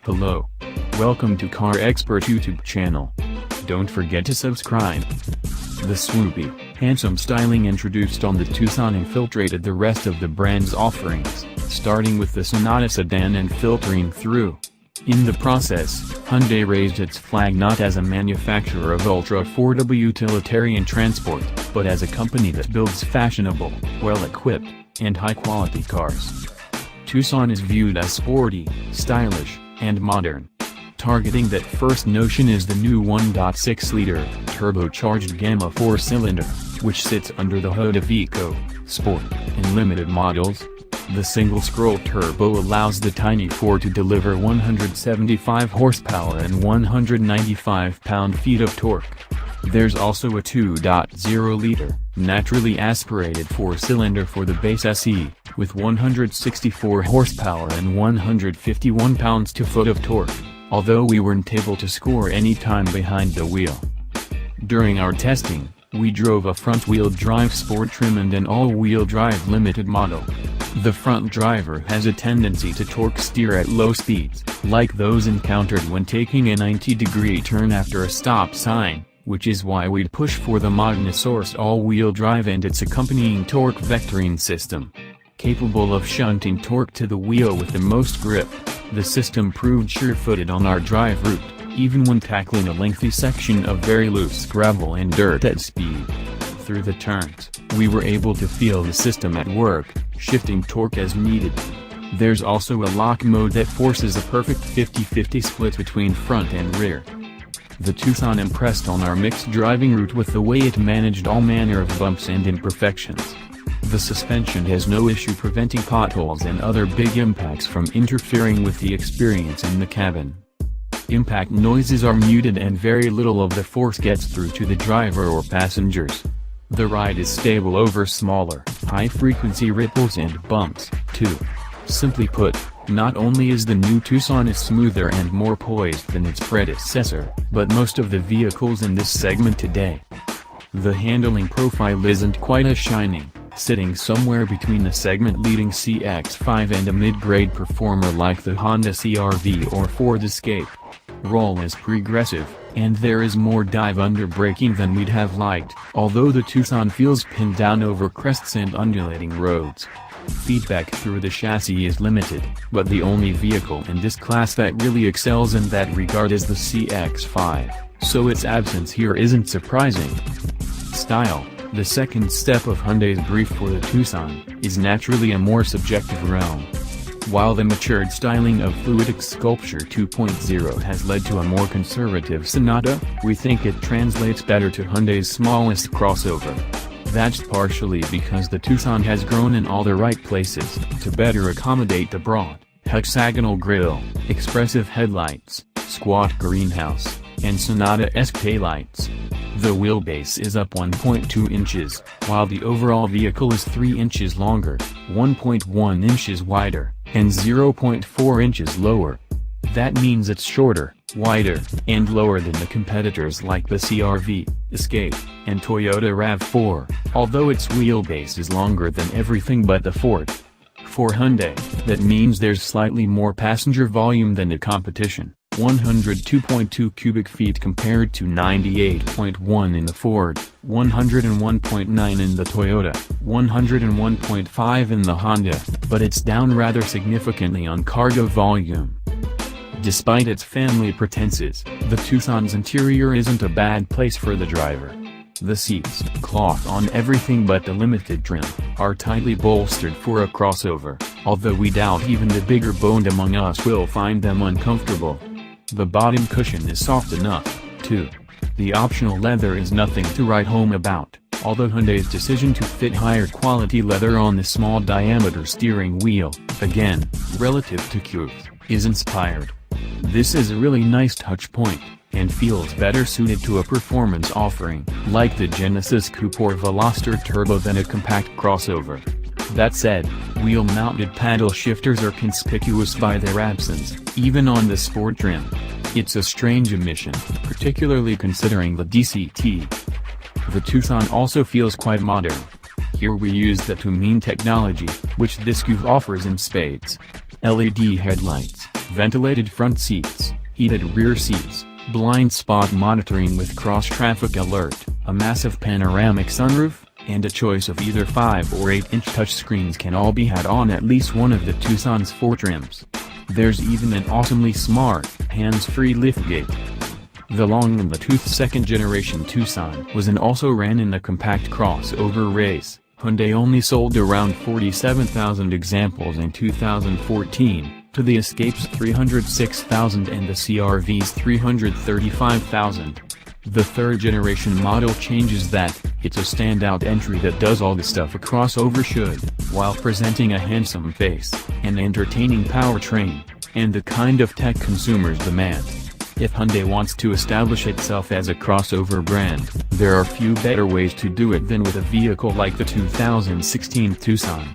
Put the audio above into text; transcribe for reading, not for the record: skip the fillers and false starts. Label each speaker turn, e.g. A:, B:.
A: Hello. Welcome to Car Expert YouTube channel. Don't forget to subscribe. The swoopy, handsome styling introduced on the Tucson infiltrated the rest of the brand's offerings, starting with the Sonata sedan and filtering through. In the process, Hyundai raised its flag not as a manufacturer of ultra-affordable utilitarian transport, but as a company that builds fashionable, well-equipped, and high-quality cars. Tucson is viewed as sporty, stylish, and modern. Targeting that first notion is the new 1.6-liter, turbocharged Gamma 4-cylinder, which sits under the hood of Eco, Sport, and Limited models. The single-scroll turbo allows the tiny four to deliver 175 horsepower and 195 pound-feet of torque. There's also a 2.0-liter, naturally aspirated 4-cylinder for the base SE, with 164 horsepower and 151 pounds-to-foot of torque, although we weren't able to score any time behind the wheel. During our testing, we drove a front-wheel drive sport trim and an all-wheel drive limited model. The front driver has a tendency to torque steer at low speeds, like those encountered when taking a 90-degree turn after a stop sign, which is why we'd push for the Magnasource all-wheel drive and its accompanying torque vectoring system. Capable of shunting torque to the wheel with the most grip, the system proved sure-footed on our drive route, even when tackling a lengthy section of very loose gravel and dirt at speed. Through the turns, we were able to feel the system at work, shifting torque as needed. There's also a lock mode that forces a perfect 50-50 split between front and rear. The Tucson impressed on our mixed driving route with the way it managed all manner of bumps and imperfections. The suspension has no issue preventing potholes and other big impacts from interfering with the experience in the cabin. Impact noises are muted and very little of the force gets through to the driver or passengers. The ride is stable over smaller, high-frequency ripples and bumps, too. Simply put, not only is the new Tucson smoother and more poised than its predecessor, but most of the vehicles in this segment today. The handling profile isn't quite as shining, sitting somewhere between the segment-leading CX-5 and a mid-grade performer like the Honda CR-V or Ford Escape. Roll is progressive, and there is more dive-under braking than we'd have liked, although the Tucson feels pinned down over crests and undulating roads. Feedback through the chassis is limited, but the only vehicle in this class that really excels in that regard is the CX-5, so its absence here isn't surprising. Style, the second step of Hyundai's brief for the Tucson, is naturally a more subjective realm. While the matured styling of Fluidic Sculpture 2.0 has led to a more conservative Sonata, we think it translates better to Hyundai's smallest crossover. That's partially because the Tucson has grown in all the right places, to better accommodate the broad, hexagonal grille, expressive headlights, squat greenhouse, and Sonata-esque taillights. The wheelbase is up 1.2 inches, while the overall vehicle is 3 inches longer, 1.1 inches wider, and 0.4 inches lower. That means it's shorter, wider, and lower than the competitors like the CR-V, Escape, and Toyota RAV4, although its wheelbase is longer than everything but the Ford. For Hyundai, that means there's slightly more passenger volume than the competition, 102.2 cubic feet compared to 98.1 in the Ford, 101.9 in the Toyota, 101.5 in the Honda, but it's down rather significantly on cargo volume. Despite its family pretenses, the Tucson's interior isn't a bad place for the driver. The seats, cloth on everything but the limited trim, are tightly bolstered for a crossover, although we doubt even the bigger boned among us will find them uncomfortable. The bottom cushion is soft enough, too. The optional leather is nothing to write home about, although Hyundai's decision to fit higher quality leather on the small diameter steering wheel, again, relative to Q's, is inspired. This is a really nice touch point, and feels better suited to a performance offering, like the Genesis Coupe or Veloster Turbo than a compact crossover. That said, wheel-mounted paddle shifters are conspicuous by their absence, even on the sport trim. It's a strange omission, particularly considering the DCT. The Tucson also feels quite modern. Here we use the to mean technology, which this coupe offers in spades. LED headlights, ventilated front seats, heated rear seats, blind spot monitoring with cross-traffic alert, a massive panoramic sunroof, and a choice of either 5 or 8-inch touchscreens can all be had on at least one of the Tucson's 4 trims. There's even an awesomely smart, hands-free liftgate. The long-in-the-tooth second-generation Tucson was and also ran in the compact crossover race. Hyundai only sold around 47,000 examples in 2014, to the Escape's 306,000 and the CR-V's 335,000. The third-generation model changes that. It's a standout entry that does all the stuff a crossover should, while presenting a handsome face, an entertaining powertrain, and the kind of tech consumers demand. If Hyundai wants to establish itself as a crossover brand, there are few better ways to do it than with a vehicle like the 2016 Tucson.